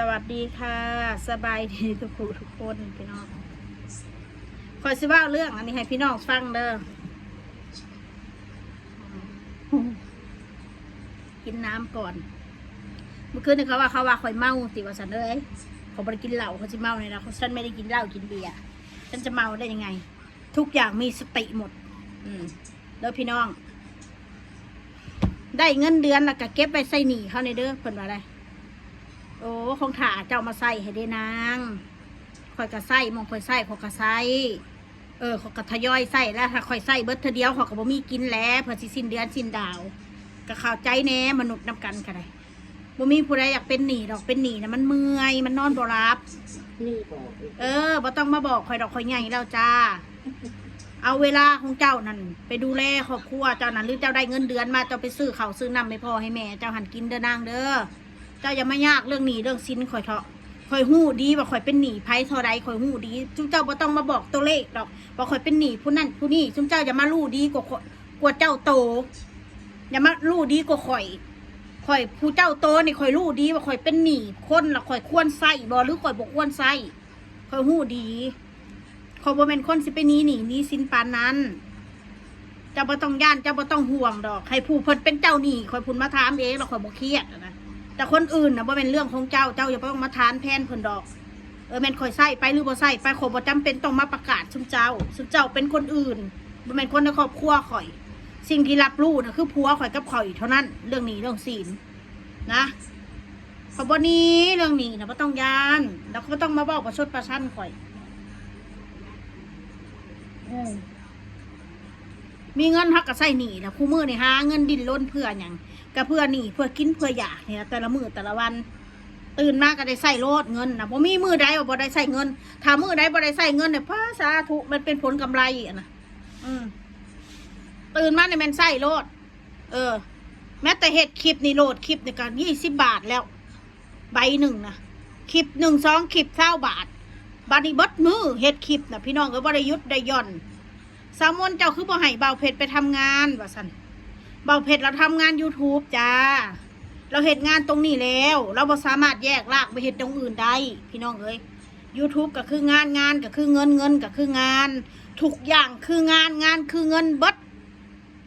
สวัสดีค่ะสบายดีทุกคนพี่น้องคอยสิว่าเรื่องอันนี้ให้พี่น้องฟังเด้อกินน้ำก่อนเมื่อคืนนี่เขาว่าคอยเมาติว่าสันเลยเขาไม่ได้กินเหล้าเขาจะเมาเนี่ยนะฉันไม่ได้กินเหล้ากินเบียร์ฉันจะเมาได้ยังไง ทุกอย่างมีสติหมดแล้วพี่น้อง ได้เงินเดือนแล้วก็เก็บไปใส่หนีเขาในเด้อเพิ่นว่าอะไรโอ้คงถ่าเจ้ามาใส่ให้ได้นางคอยกระใส่มองคอยใส่ขอยกระใส่ขอยกระทยอยใส่แล้วถ้าคอยใส่เบิดเธอเดียวขอยก็บ่มีกินแล้วเพื่อสิสิ้นเดือนสิ้นดาวก็เข้าใจแน่มนุษย์นำกันค่ะได้บ่มีผู้ใดอยากเป็นหนี้ดอกเป็นหนี้นะมันเมื่อยมันนอนบ่รับบ่ต้องมาบอกคอยดอกคอยใหญ่แล้วจ้าเอาเวลาของเจ้านั่นไปดูแลครอบครัวเจ้านั่นหรือเจ้าได้เงินเดือนมาเจ้าไปซื้อข้าวซื้อน้ำให้พ่อให้แม่เจ้าหันกินเด้อนางเด้อเจ้าอย่ามายากเรื่องหนี้เรื่องสินคอยเถาะคอยหู้ดีว่าคอยเป็นหนี้ไพ่เท่าใดคอยหู้ดีจุ๊เจ้าบ่ต้องมาบอกตัวเลขดอกว่าคอยเป็นหนี้ผู้นั่นผู้นี่จุ๊เจ้าอย่ามารู้ดีกว่าเจ้าโตอย่ามารู้ดีกว่าคอยผู้เจ้าโตนี่คอยรู้ดีว่าคอยเป็นหนี้คนละคอยควรใส่บ่หรือคอยบ่ควรใส่คอยหู้ดีคอยบ่เป็นคนสิไปหนี้สินปานนั้นเจ้าบ่ต้องย่านเจ้าบ่ต้องห่วงดอกให้ผู้เพิ่นเป็นเจ้าหนี้คอยพุ่นมาถามเองแล้วคอยบ่เครียดนะแต่คนอื่นนะบ่เป็นเรื่องของเจ้าอย่าไปต้องมาทานแพนเพิ่นดอกแม่นคอยใส่ไปหรือบ่ใส่ไปขอยบ่จำเป็นต้องมาประกาศซุมเจ้าเป็นคนอื่นบ่แม่นคนในครอบครัวข่อยสิ่งที่รับรู้นะคือผัวข่อยกับข่อยเท่านั้นเรื่องนี้เรื่องศีลนะขอยบ่นี้เรื่องนี้นะบ่ต้องย่านแล้วก็ต้องมาบอกประชดประชันข่อยมีเงินฮักก็ใส่หนี้นะคู่มือนี่หาเงินดิ้นรนเพื่อหยังก็เพื่อหนี้เพื่อกินเพื่ออยากเนี่ยแต่ละมื้อแต่ละวันตื่นมาก็ได้ใส่โลดเงินนะบ่มีมื้อใดว่าบ่ได้ใส่เงินถ้ามื้อใดบ่ได้ใส่เงินเนี่ยพระสาธุมันเป็นผลกำไรอ่ะนะตื่นมาเนี่ยมันใส่โลดแม้แต่เฮ็ดคลิปนี่โหลดคลิปนี่ก็20 บาทแล้วใบหนึ่งนะคลิป1 2คลิป20 บาทบัดนี้เบิดมื้อเฮ็ดคลิปน่ะพี่น้องก็บ่ได้หยุดได้หย่อนสามนเจ้าคือบ่ให้เบาเพชรไปทำงานว่าซั่นเบาเพชรเราทำงาน YouTube จ้าเราเฮ็ดงานตรงนี้แล้วเราบ่สามารถแยกลากไปเฮ็ดตรงอื่นได้พี่น้องเอ้ย YouTube ก็คืองานก็คือเงินก็คืองานทุกอย่างคืองานคือเงินเบิด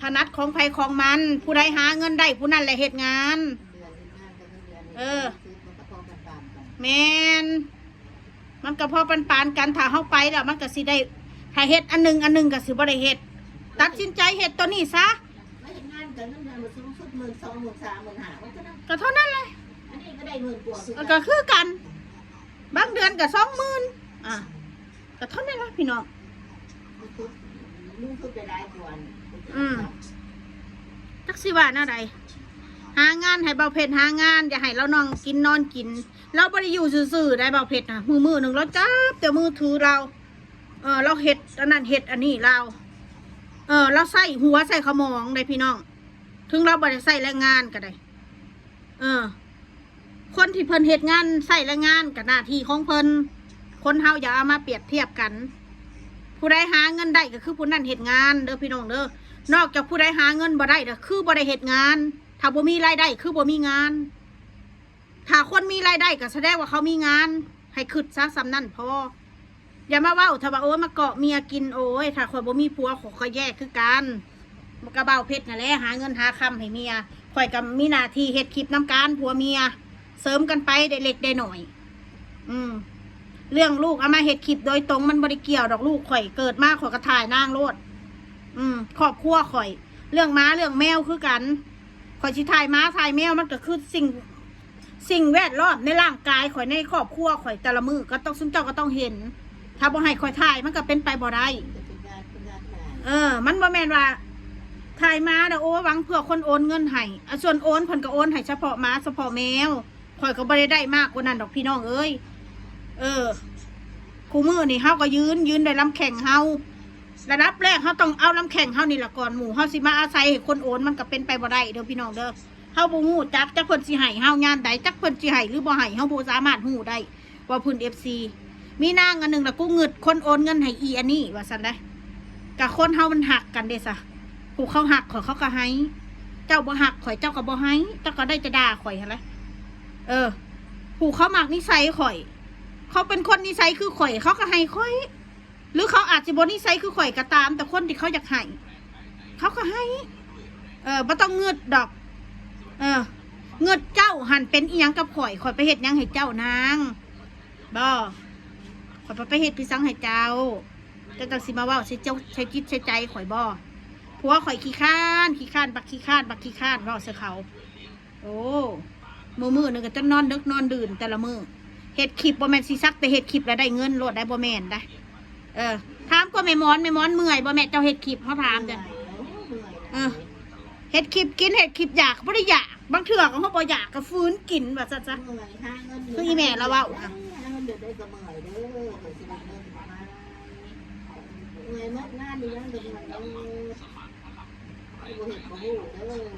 ถนัดของใครของมันผู้ใดหาเงินได้ผู้นั้นแหละเฮ็ดงานแม่นมันก็พอปันกันถ้าเฮาไปแล้วมันก็สิได้ถ้าเฮ็ดอันหนึ่งก็สิบ่ได้เฮ็ดตัดสินใจเฮ็ดตัวนี้ซะก็เท่านั้นเลยอันนี้ก็ได้10,000 กว่าก็คือกันบางเดือนก็20,000ก็เท่านั้นละพี่น้องจักสิว่าอะไรหางานให้เบาเพชรหางานอย่าให้เรานอนกินเราบ่ได้อยู่ซื่อๆได้เบาเพชรนะมือหนึ่งเราจับแต่มือถือเราเราเฮ็ดอันนั้นเฮ็ดอันนี้เราใส่หัวใส่ขมองได้พี่น้องถึงเราบ่ได้ใส่แรงงานก็ได้คนที่เพิ่นเฮ็ดงานใส่แรงงานกับหน้าที่ของเพิ่นคนเฮาอย่าเอามาเปรียบเทียบกันผู้ใดหาเงินได้ก็คือผู้นั้นเฮ็ดงานเด้อพี่น้องเด้อนอกจากผู้ใดหาเงินบ่ได้ก็คือบ่ได้เฮ็ดงานถ้าบ่มีรายได้คือบ่มีงานถ้าคนมีรายได้ก็แสดงว่าเขามีงานให้คิดซะสำนั้นพออย่ามาเว้าถ้าว่าโอ้มาเกาะเมียกินโอ้ยถ้าข่อยบ่มีผัวข่อยก็แยกคือกันมันก็เบาเพชรนั่นแหละหาเงินหาคำให้เมียข่อยก็มีหน้าที่เฮ็ดคลิปน้ำการผัวเมียเสริมกันไปได้เล็กได้หน่อยเรื่องลูกเอามาเฮ็ดคลิปโดยตรงมันบ่ได้เกี่ยวดอกลูกข่อยเกิดมาข่อยก็ถ่ายนางโลดครอบครัวข่อยเรื่องม้าเรื่องแมวคือกันข่อยสิถ่ายม้าถ่ายแมวมันก็คือสิ่งแวดล้อมในร่างกายข่อยในครอบครัวข่อยแต่ละมือก็ต้องซึ่งเจ้าก็ต้องเห็นถ้าบ่ให้ข่อยถ่ายมันก็เป็นไปบ่ได้มันบ่แม่นว่าถ่ายม้าเด้อโอ้หวังเพื่อคนโอนเงินให้ส่วนโอนเพิ่นก็โอนให้เฉพาะม้าเฉพาะแมวข่อยก็บ่ได้มากกว่านั้นดอกพี่น้องเอ้ยคู่มือนี่เฮาก็ยืนได้ลำแข่งเฮาระดับแรกเฮาต้องเอาลำแข่งเฮานี่ละก่อนหมู่เฮาสิมาอาศัยให้คนโอนมันก็เป็นไปบ่ได้เด้อพี่น้องเด้อเฮาบ่ฮู้จักเพิ่นสิให้เฮางานใดจักเพิ่นสิให้หรือบ่ให้เฮาบ่สามารถฮู้ได้ว่าเพิ่น FC มีนางอันนึงล่ะกูเงิดคนโอนเงินให้อีอันนี้ว่าซั่นได้ก็คนเฮามันหักกันเด้ซะผู้เขาหักข่อยเขาก็ให้เจ้าบ่หักข่อยเจ้าก็บ่ให้เจ้าก็ได้จะด่าข่อยหั่นแหละ ผู้เขามักนิสัยข่อยเขาเป็นคนนิสัยคือข่อยเขาก็ให้ข่อยหรือเขาอาจจะบ่นิสัยคือข่อยก็ตามแต่คนที่เขาอยากให้เขาก็ให้บ่ต้องเงือดดอกเงือดเจ้าหันเป็นอีหยังกับข่อยไปเฮ็ดหยังให้เจ้านางบ่ข่อยไปเฮ็ดพี่สังให้เจ้าจะต้องสิมาเว้าสิเจ้าใช้จิตใช้ใจข่อยบ่ผัวข่อยขี้ข้านบักขี้ข้านเว้าใส่เขาโอ้มื้อนึงก็จะนอนดึกนอนดื่นแต่ละมื้อเฮ็ดคลิปบ่แม่นสิซักแต่เฮ็ดคลิปแล้วได้เงินโลดได้บ่แม่นได้ถามก็แม่มอนเมื่อยบ่แม่เจ้าเฮ็ดคลิปเขาถามจ้ะเฮ็ดคลิปกินเฮ็ดคลิปอยากบ่ได้อยากบางเทื่อก็เฮาบ่อยากก็ฟื้นกินว่าซั่นคืออีแม่เราเว้า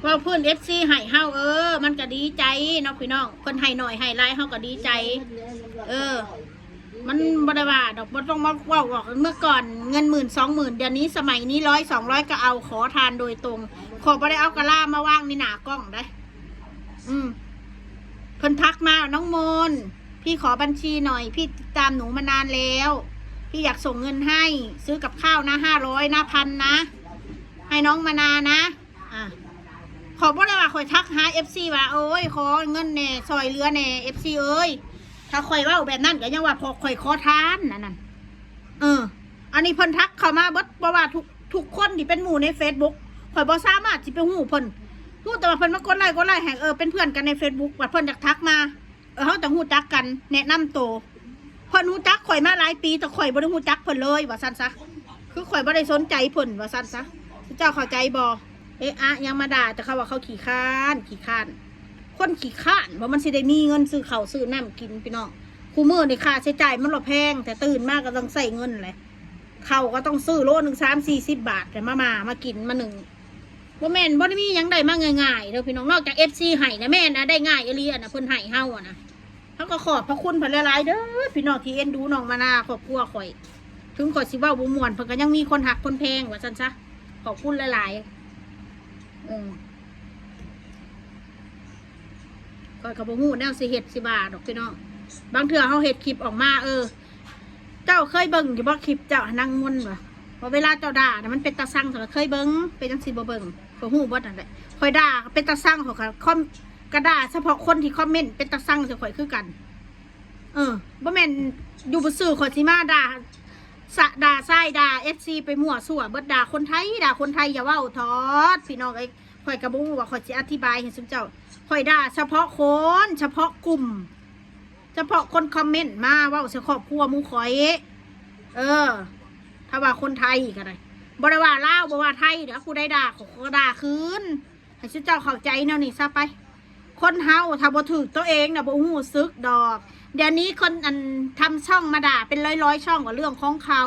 ว่าเพื่อน FC ให้เฮามันก็ดีใจเนาะพี่น้องเพิ่นให้หน่อยให้หลายเฮาก็ดีใจมันบ่ได้ว่าดอกบ่ต้องมาเว้าบอกเมื่อก่อนเงิน 10,000-20,000 เดี๋ยวนี้สมัยนี้100-200ก็เอาขอทานโดยตรงขอบ่ได้เอากะลามาวางในหน้ากล้องได้เพิ่นทักมาน้องมนพี่ขอบัญชีหน่อยพี่ติดตามหนูมานานแล้วพี่อยากส่งเงินให้ซื้อกับข้าวนะ500นะ1,000นะให้น้องมานานะขอบ่ได้ว่าข่อยทักหา FC ว่าโอ้ยขอเงินแน่ซอยเรือแน่ FC เอ้ยถ้าข่อยเว้าแบบนั้นก็ยังว่าพอข่อยขอทานนั่นอันนี้เพิ่นทักเข้ามาเบิดบ่ว่าทุกคนที่เป็นหมู่ใน Facebook ข่อยบ่สามารถสิไปฮู้เพิ่นฮู้แต่ว่าเพิ่นมากดไลค์แห่งเป็นเพื่อนกันใน Facebook ว่าเพิ่นอยากทักมาเฮาต้องฮู้จักกันแนะนำตัวเพิ่นฮู้จักข่อยมาหลายปีแต่ข่อยบ่ได้ฮู้จักเพิ่นเลยว่าซั่นซะคือข่อยบ่ได้สนใจเพิ่นว่าซั่นซะเจ้าเข้าใจบ่ยังมาด่าแต่เขาว่าเขาขี้ข้านคนขี้ข้านว่ามันสิได้มีเงินซื้อข้าวซื้อน้ำกินพี่น้องคู่มื้อนี่ค่าใช้จ่ายมันละแพงแต่ตื่นมาก็ต้องใส่เงินแหละข้าวก็ต้องซื้อโลนึง30-40 บาทแต่มากินมาหนึ่งบ่แม่นบ่ได้มีหยังได้มาง่ายๆเด้อพี่น้องนอกจาก FC ให้นะแม่นะได้ง่ายอีหลีอ่ะนะเพิ่นให้เฮาอ่ะนะเฮาก็ขอบพระคุณเพิ่นหลายๆเด้อพี่น้องที่เอ็นดูน้องมานาครอบครัวข่อยถึงข่อยสิเว้าบ่ม่วนเพิ่นก็ยังมีคนหักคนแพงว่าซั่นซะขอบคุณหลายๆก็กระบอกหูแนวสิเห็ดสิบาดอกพี่น้องบางเถื่อเขาเห็ดคลิปออกมาเจ้าเคยเบิ่งอยู่บ่คลิปเจ้านั่งมวนบ่พอเวลาเจ้าด่านะมันเป็นตาสั่งเขาเคยเบิ่งเป็นจังสิบ่เบิ่งก็หูบ่นั่นแหละคอยด่าเป็นตาสั่งเขาค่ะกระด่าเฉพาะคนที่คอมเมนต์เป็นตาสั่งจะข่อยคือกันบ่แม่นอยู่บ่ซื่อข่อยสิมาด่าไส้ด่า FC ไปมั่วซั่วเบิดด่าคนไทยอย่าเว้าทอดพี่น้องข่อยกระบุว่าข่อยจะอธิบายให้ซุมเจ้าข่อยด่าเฉพาะคนเฉพาะกลุ่มเฉพาะคนคอมเมนต์มาว่าครอบครัวมูข่อยถ้าว่าคนไทยก็ได้บ่ได้ว่าลาวบ่ว่าไทยเดี๋ยวกูได้ด่าเขาก็ด่าคืนให้ซุมเจ้าเข้าใจแนวนี้ซะไปคนเฮาถ้าบ่ถูกตัวเองน่ะบ่ฮู้สึกดอกเดี๋ยวนี้คนทำช่องมาด่าเป็นร้อยช่องกับเรื่องของเขา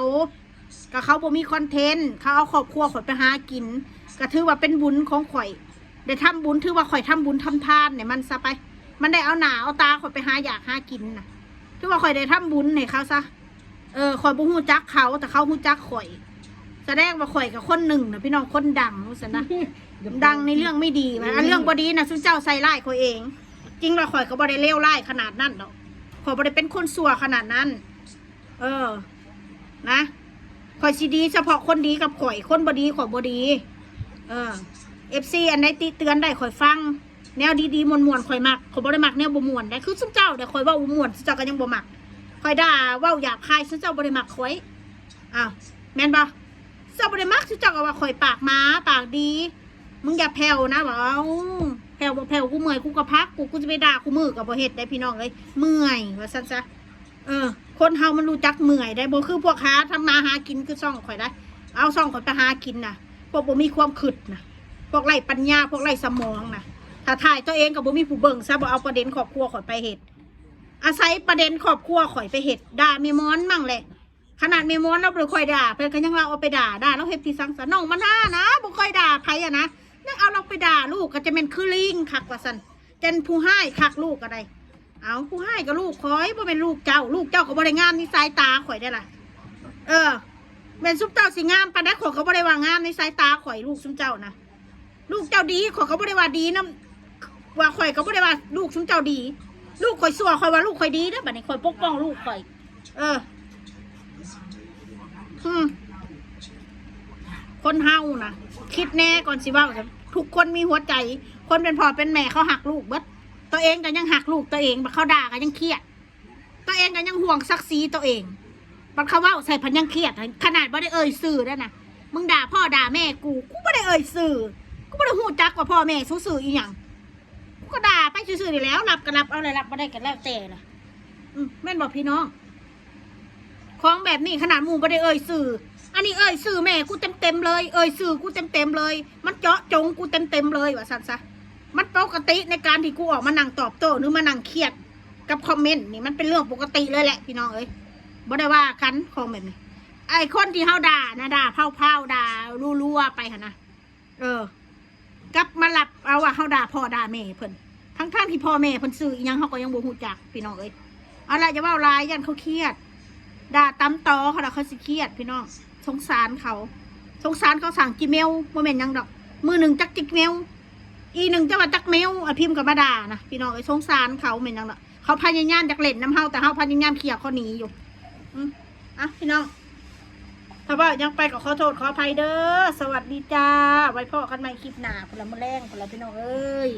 กับเขาบ่มีคอนเทนต์เขาเอาครอบครัวข่อยไปหากินก็ถือว่าเป็นบุญของข่อยได้ทำบุญถือว่าข่อยทำบุญทำทานเนี่ยมันซะไปมันได้เอาหน้าเอาตาข่อยไปหาอยากหากินนะถือว่าข่อยได้ทำบุญให้เขาซะข่อยบ่ฮู้จักเขาแต่เขาฮู้จักข่อยแสดงว่าข่อยกับคนหนึ่งนะพี่น้องคนดังรู้สึกนะดังในเรื่องไม่ดีนะเรื่องบ่ดีนะซุเจ้าใส่ร้ายข่อยเองจริงว่าข่อยก็บ่ได้เลวร้ายขนาดนั้นดอกข่อยบ่ได้เป็นคนชั่วขนาดนั้นนะข่อยสิดีเฉพาะคนดีกับข่อยคนบ่ดีข่อยบ่ดีFC อันไหนติเตือนได้ข่อยฟังแนวดีๆม่วนๆข่อยมักข่อยบ่ได้มักแนวบ่ม่วนได้คือซุเจ้าแต่ข่อยเว้าบ่ม่วนซุเจ้าก็ยังบ่มักข่อยด่าเว้าหยาบคายซุเจ้าบ่ได้มักข่อยแม่นบ่ซุเจ้าบ่ได้มักซุเจ้าก็ว่าข่อยปากหมาปากดีมึงอย่าแผ่วนะว่าแผ่วบ่แผ่วกูเมื่อยกูก็พักกูจะไปด่ากูมือก็บ่เฮ็ดได้พี่น้องเอ้ยเมื่อยว่าซั่นซะคนเฮามันรู้จักเมื่อยได้บ่คือพวกหาทำมาหากินคือซ่องข่อยได้เอาซ่องข่อยไปหากินน่ะพวกบ่มีความคิดน่ะพวกไร้ปัญญาพวกไร้สมองน่ะถ้าถ่ายตัวเองก็บ่มีผู้เบิ่งซะบ่เอาประเด็นครอบครัวข่อยไปเฮ็ดอาศัยประเด็นครอบครัวข่อยไปเฮ็ดด่าแม่มอนมั่งแหละขนาดแม่มอนเราบ่ค่อยด่าเพิ่นก็ยังเราเอาไปด่าแล้วเฮ็ดที่สังสรรค์น้องมันนะบ่ค่อยด่าไผอ่ะนะยังเอาเราไปด่าลูกก็จะเป็นคือลิงคักว่าซั่นเจนผู้ให้คักลูกก็ได้เอาผู้ให้ก็ลูกข่อยบ่เป็นลูกเจ้าก็บ่ได้งามในสายตาข่อยได้ล่ะแม่นซุปเจ้าสิงามปานใดข่อยก็บ่ได้ว่างามในสายตาข่อยลูกซุมเจ้านะลูกเจ้าดีข่อยก็บ่ได้ว่าดีนำว่าข่อยก็บ่ได้ว่าลูกซุมเจ้าดี ลูกคอยซัวคอยว่าลูกคอยดีนะบัดนี้คอยปกป้องลูกคอยคนเฮานะคิดแน่ก่อนสิว่าทุกคนมีหัวใจคนเป็นพ่อเป็นแม่เขาหักลูกเบิดตัวเองก็ยังหักลูกตัวเองบัดเขาด่าก็ยังเครียดตัวเองก็ยังห่วงศักดิ์ศรีตัวเองบัดเขาว่าใส่พันยังเครียดขนาดไม่ได้เอ่ยสื่อแล้วนะมึงด่าพ่อด่าแม่กูไม่ได้เอ่ยสื่อกูไม่ได้หูจักว่าพ่อแม่สู้สื่ออีหยังกูก็ด่าไปซื่อๆนี่แล้วรับก็รับเอาอะไรรับไม่ได้กันแล้วแต่ละแม่นบอกพี่น้องของแบบนี้ขนาดหมู่ไม่ได้เอ่ยสื่ออันนี้เอ่ยสื่อแม่กูเต็มเลยเอ่ยสื่อกูเต็มเลย มันเจาะจงกูเต็มเลยว่าสันซะมันปกติในการที่กูออกมานั่งตอบโต้หรือมานั่งเครียดกับคอมเมนต์นี่มันเป็นเรื่องปกติเลยแหละพี่น้องเอ้ยบ่ได้ว่าคันคอมเมนต์นี่ไอ้คนที่เฮาด่านะด่าเผาด่ารัวๆไปหั่นนะกลับมาหลับเอาว่าเฮาด่าพ่อด่าแม่เพิ่นทั้งที่พ่อแม่เพิ่นซื้ออีหยังเฮาก็ยังบ่ฮู้จักพี่น้องเอ้ยอะไรจะว่าลายยันเขาเครียดด่าตำตอเขาสิเครียดพี่น้องสงสารเขาสั่งจีเมลบ่แม่นหยังดอกมือหนึ่งจักจิกเมลอีหนึ่งจะว่าจักเมลพิมพ์กับมาด่านะพี่น้องเอ้ยสงสารเขาแม่นหยังดอกเขาพยายามจักเล่นน้ำเฮาแต่เฮาพยายามเคลียร์เขาหนีอยู่พี่น้องถ้าว่ายังไปก็ขอโทษขออภัยเด้อสวัสดีจ้าไว้พ่อกันใหม่คลิปหน้าพลังแรงพลังพี่น้องเอ้ย